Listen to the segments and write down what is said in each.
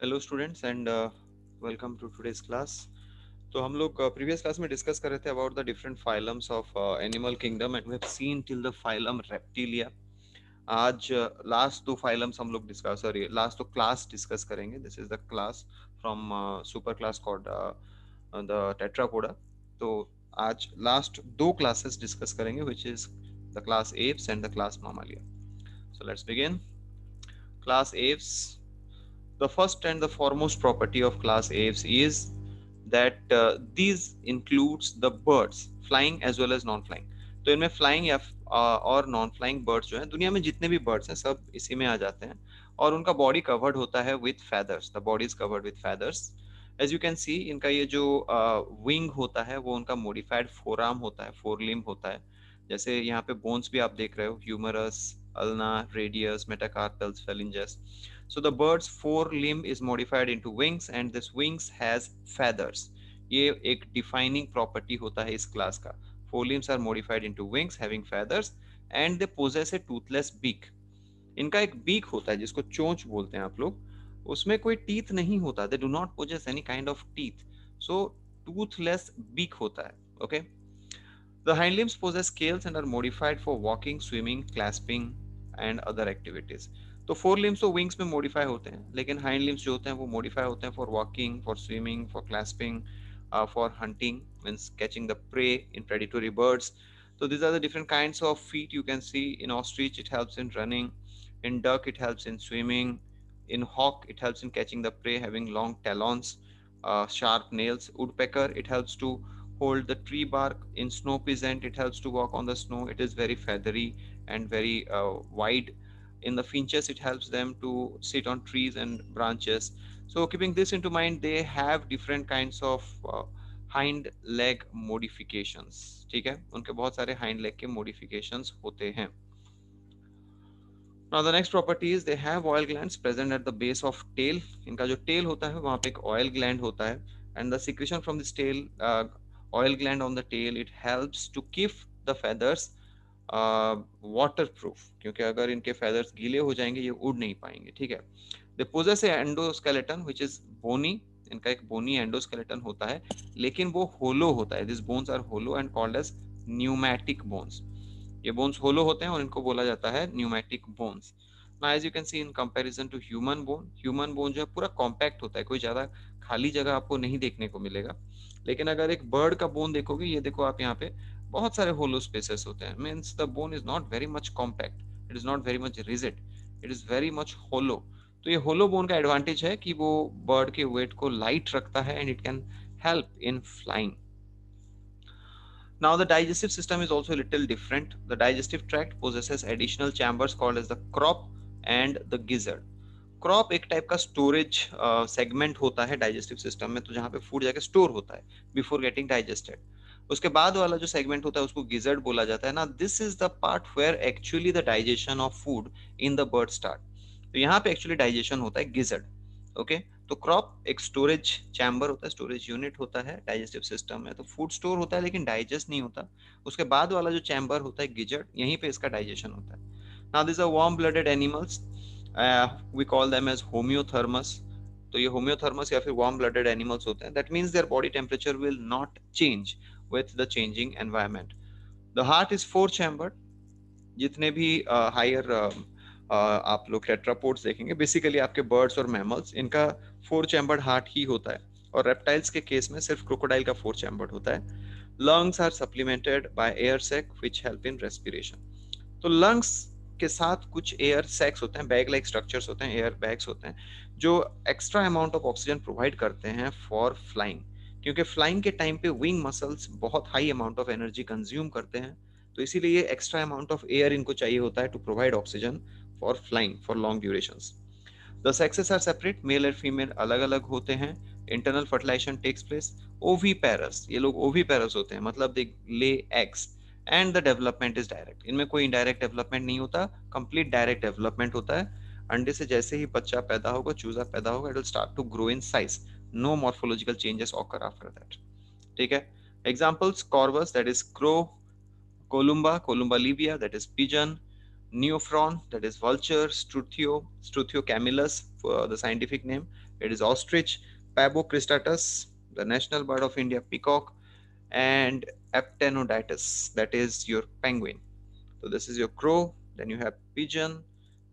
Hello students and welcome to today's class. तो हम लोग प्रीवियस क्लास में डिस्कस कर रहे थे about the different phylums of animal kingdom and we have seen till the phylum reptilia. आज last दो फाइलम्स हम लोग डिस्कस सॉरी लास्ट दो क्लास डिस्कस करेंगे। This is the class from super class called the tetrapoda. तो आज last दो classes discuss करेंगे which is the class aves and the class mammalia. So let's begin. Class aves, the first and the foremost property of class apes is that these includes the birds flying as well as non flying। तो इनमें flying या और non flying birds जो है दुनिया में जितने भी बर्ड्स हैं सब इसी में आ जाते हैं। और उनका बॉडी कवर्ड होता है with feathers. The body is covered with feathers. As you can see इनका ये जो विंग होता है वो उनका मॉडिफाइड फोर आर्म होता है, फोर लिम्ब होता है। जैसे यहाँ पे बोन्स भी आप देख रहे हो, humerus, ulna, radius, metacarpals, phalanges. So the bird's forelimb is modified into wings and this wings has feathers। ये एक defining property होता है इस क्लास का। Forelimbs are modified into wings having feathers and they possess a toothless beak। इनका एक beak होता है जिसको चोंच बोलते हैं आप लोग, उसमें कोई टीथ नहीं होता। They do not possess any kind of teeth, so toothless beak होता है। Okay. The hind limbs possess scales and are modified for walking, swimming, clasping and other activities। तो फोर लिम्स तो विंग्स में modify होते हैं, लेकिन hind limbs जो होते हैं वो मॉडिफाई होते हैं for walking, for swimming, for clasping, for hunting means catching the prey in predatory birds. So these are the different kinds of feet you can see. In ostrich it helps in running, in duck it helps in swimming, in hawk it helps in catching the prey having long talons, sharp nails. Woodpecker it helps to hold the tree bark. In snow peasant it helps to walk on the snow, it is very feathery and very wide. In the finches it helps them to sit on trees and branches। So keeping this into mind, they have different kinds of hind leg modifications. ठीक है, उनके बहुत सारे hind leg के modifications होते हैं। Now the next property is they have oil glands present at the base of tail। इनका जो टेल होता है वहां पे एक ऑयल ग्लैंड होता है and the secretion from this tail oil gland on the tail it helps to keep the feathers water proof, क्योंकि अगर इनके फेदर्स गीले हो जाएंगे ये उड़ नहीं पाएंगे। ठीक है। They possess a endoskeleton which is bony. इनका एक बोनी एंडोस्केलेटन होता है लेकिन वो होलो होता है। This bones are hollow and called as pneumatic bones. ये बोन्स होलो होते हैं और इनको बोला जाता है न्यूमैटिक बोन्स। ना as you can see in comparison to human bone, human bone जो है पूरा कॉम्पैक्ट होता है, कोई ज्यादा खाली जगह आपको नहीं देखने को मिलेगा। लेकिन अगर एक बर्ड का बोन देखोगे, ये देखो आप यहाँ पे बहुत सारे होलो स्पेसेस होते हैं। Means the bone is not very much compact, it is not very much rigid, it is very much hollow. तो ये होलो बोन का एडवांटेज है कि वो बर्ड के वेट को लाइट रखता है and it can help in flying. Now the digestive system is also a little different. The digestive tract possesses additional chambers called as the crop and the gizzard। Crop एक type का storage segment होता है digestive system में, तो जहाँ पे food जाके store होता है बिफोर गेटिंग डाइजेस्टेड। उसके बाद वाला जो सेगमेंट होता है उसको गिजर्ड बोला जाता है ना। This is the part where actually the digestion of food in the bird start. तो यहाँ पे एक्चुअली डाइजेशन होता है गिजर्ड। ओके। तो क्रॉप एक स्टोरेज चैम्बर होता है, स्टोरेज यूनिट होता है डाइजेस्टिव सिस्टम में। तो फूड स्टोर होता है लेकिन डाइजेस्ट नहीं होता। उसके बाद वाला जो चैम्बर होता है गिजर्ड, यहीं पे इसका डाइजेशन होता है। Now this are warm blooded animals, we call them as homeothermous. तो ये होम्योथर्मस या फिर वार्म ब्लडेड एनिमल्स होते हैं। That means their body temperature will not change with the changing environment. The heart is four chambered. जितने भी higher आप लोग टेट्रापोड्स देखेंगे, बेसिकली आपके बर्ड्स और मैमल्स, इनका फोर चैम्बर्ड हार्ट ही होता है। और रेप्टाइल्स के केस में सिर्फ क्रोकोडाइल का फोर चैम्बर्ड होता है। Lungs are supplemented by air sac which help in respiration. तो लंग्स के साथ कुछ एयर सैक्स होते हैं, बैग लाइक स्ट्रक्चर्स होते हैं, एयर बैग्स होते हैं जो extra amount of oxygen provide करते हैं फॉर फ्लाइंग। क्योंकि फ्लाइंग के टाइम पे विंग मसल्स बहुत high amount of energy consume करते हैं, तो इसीलिए एक्स्ट्रा अमाउंट ऑफ एयर इनको चाहिए होता है to provide oxygen for flying for long durations. The sexes are separate, male और फीमेल अलग अलग होते हैं। Internal fertilization takes place. Oviparous, ये लोग ओवीपेरस होते हैं, मतलब they lay eggs. And the development is direct, इनमें कोई इनडायरेक्ट डेवलपमेंट नहीं होता, कंप्लीट डायरेक्ट डेवलपमेंट होता है। अंडे से जैसे ही बच्चा पैदा होगा, चूजा पैदा होगा, it will start to grow in size. No morphological changes occur after that. ठीक है। Examples, corvus that is crow, columba, columba livia that is pigeon, neophron that is vulture, struthio, struthio camillus the scientific name, it is ostrich. Pabo cristatus, the national bird of India, peacock. And Aptenodytus, that is your penguin. So this is your crow, then you have pigeon,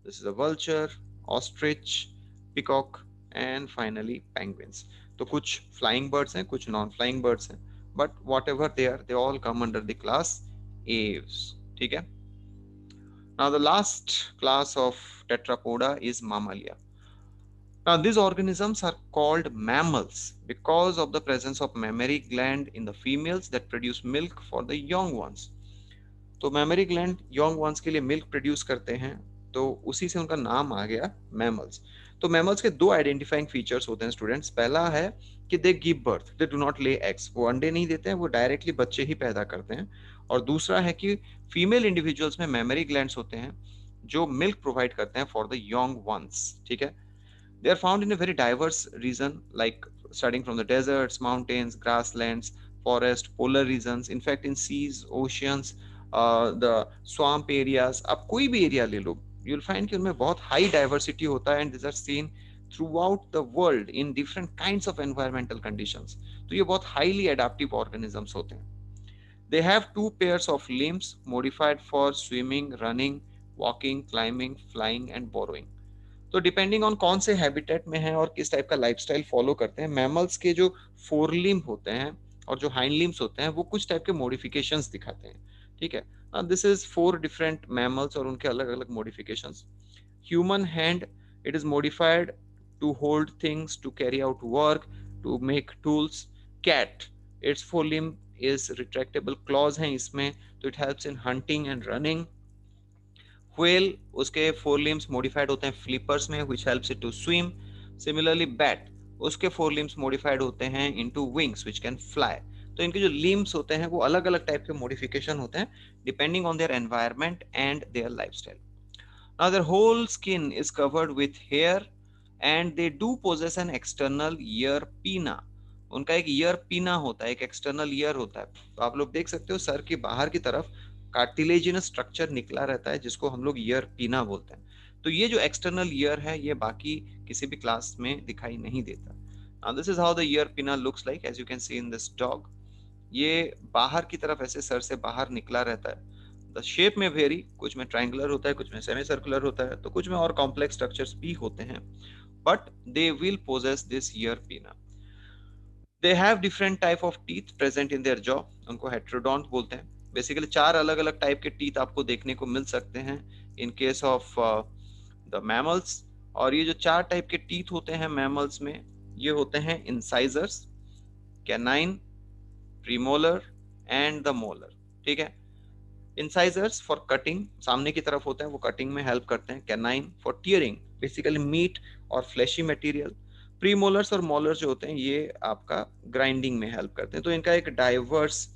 this is a vulture, ostrich, peacock, and finally penguins. तो कुछ flying birds हैं, कुछ non flying birds हैं, but whatever they are, they all come under the class aves. ठीक है? Now the last class of tetrapoda is Mammalia. Now these organisms are called mammals because of the presence of mammary gland in the females that produce milk for the young ones. तो mammary gland young ones के लिए milk produce करते हैं, तो उसी से उनका नाम आ गया मैमल्स. तो मैमल्स के दो आइडेंटिफाइंग फीचर्स होते हैं स्टूडेंट्स. पहला है कि they give birth, they do not lay eggs, वो अंडे नहीं देते हैं, वो डायरेक्टली बच्चे ही पैदा करते हैं. और दूसरा है कि फीमेल इंडिविजुअल्स में मैमरी ग्लैंड्स होते हैं जो मिल्क प्रोवाइड करते हैं फॉर द यंग वंस. ठीक है? They are found in a very diverse region, like starting from the deserts, mountains, grasslands, forest, polar regions. In fact, in seas, oceans, the swamp areas. आप कोई भी area ले लो, you'll find कि उनमें बहुत high diversity होता है, and these are seen throughout the world in different kinds of environmental conditions. तो ये बहुत highly adaptive organisms होते हैं. They have two pairs of limbs modified for swimming, running, walking, climbing, flying, and burrowing. तो depending on कौन से habitat में है और किस टाइप का लाइफस्टाइल फॉलो करते हैं, मैमल्स के जो फोर लिम्ब होते हैं और जो हाइंड लिम्स होते हैं वो कुछ टाइप के मॉडिफिकेशंस दिखाते हैं. ठीक है? दिस इज 4 डिफरेंट मैमल्स और उनके अलग अलग modifications. Human hand, it is modified to hold things, to carry out work, to make tools. Cat, its four limb is retractable claws हैं इसमें, तो it helps in hunting and running. Whale, उसके four limbs modified होते हैं flippers में, which helps it to swim. Similarly bat, उसके four limbs modified होते हैं into wings which can fly. तो इनके जो लिम्स होते हैं वो अलग अलग टाइप के मॉडिफिकेशन होते हैं depending on their environment and their lifestyle. Now their whole skin is covered with hair and they do possess an external ear pinna. उनका एक ईयर पीना होता है, एक एक्सटर्नल ईयर होता है. तो आप लोग देख सकते हो सर की बाहर की तरफ कार्टिलेजिनस स्ट्रक्चर निकला रहता है जिसको हम लोग ईयर पीना बोलते हैं. तो ये जो एक्सटर्नल ईयर है ये बाकी किसी भी क्लास में दिखाई नहीं देता. Now this is how the ear pinna looks like, as you can see in this dog. ये बाहर की तरफ ऐसे सर से बाहर निकला रहता है. द शेप में वेरी, कुछ में ट्रायंगुलर होता है, कुछ में सेमी सर्कुलर होता है, तो कुछ में और कॉम्प्लेक्स स्ट्रक्चर्स भी होते हैं, but they will possess this ear pinna. They have different type of teeth present in their jaw, उनको हेट्रोडोंट बोलते हैं. बेसिकली 4 अलग अलग टाइप के टीथ आपको देखने को मिल सकते हैं in case of the mammals. और ये जो 4 टाइप के टीथ होते हैं मैमल्स में, ये होते हैं incisors, canine, premolar and the molar. ठीक है? इंसाइजर्स फॉर कटिंग, सामने की तरफ होते हैं, वो कटिंग में हेल्प करते हैं. Canine for tearing, basically meat और फ्लैशी मटेरियल. प्रीमोलर्स और मोलर्स जो होते हैं ये आपका ग्राइंडिंग में हेल्प करते हैं. तो इनका एक diverse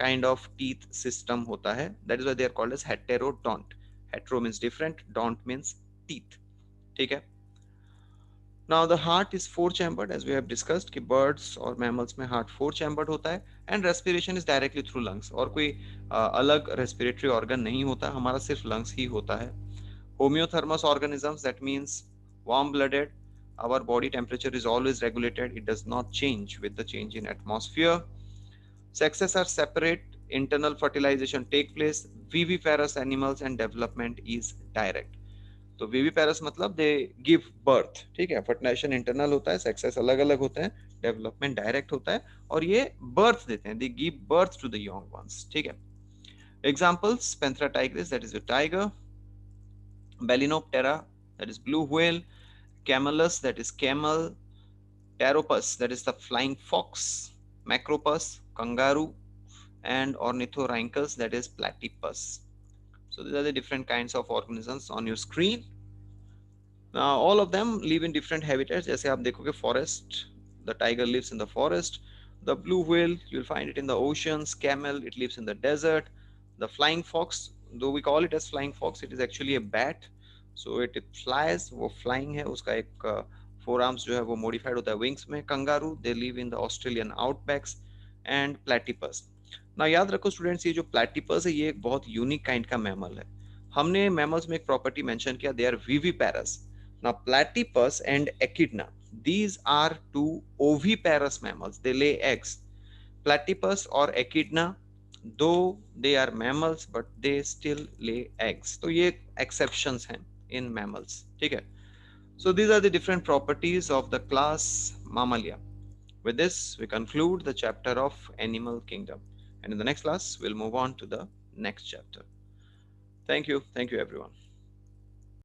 kind of teeth system होता है. That is why they are called as heterodont. Hetero means different, dont means teeth. ठीक है? Now the heart is 4 chambered as we have discussed कि birds और mammals में heart 4 chambered होता है, and respiration is directly through lungs. और कोई अलग respiratory organ नहीं होता, हमारा सिर्फ lungs ही होता है. Homeothermous organisms, that means warm blooded. Our body temperature is always regulated. It does not change with the change in atmosphere. Sexes are separate, internal fertilization take place. Viviparous animals and development is direct. तो viviparous मतलब they give birth. ठीक है? Fertilisation internal होता है, sexes अलग अलग होते हैं, डेवलपमेंट डायरेक्ट होता है, और ये बर्थ देते हैं. they give birth to the young ones. ठीक है? Examples: Panthera tigris, that is the tiger; Balinoptera, that is blue whale; Camelus, that is camel; Pteropus, that is the flying fox; Macropus, kangaroo; and Ornithorhynchus, that is platypus. So these are the different kinds of organisms on your screen. Now all of them live in different habitats. जैसे आप देखोगे forest, the tiger lives in the forest. The blue whale, you'll find it in the oceans. Camel, it lives in the desert. The flying fox, though we call it as flying fox, it is actually a bat. So it flies, वो flying है, उसका एक forearms जो है वो modified होता है wings में. Kangaroo, they live in the Australian outbacks. And platypus. ना याद रखो स्टूडेंट्स, ये जो प्लेटिपस है ये एक बहुत यूनिक काइंड का मैमल है. हमने मैमल्स में एक प्रॉपर्टी मेंशन किया, they are viviparous. Now platypus and echidna, these are two oviparous mammals, they lay eggs. Platypus or echidna, though they are mammals but they still lay eggs. तो ये exceptions हैं in mammals, ठीक है. So these are the different properties of the class Mammalia. With this we conclude the chapter of animal kingdom, and in the next class we'll move on to the next chapter. Thank you everyone.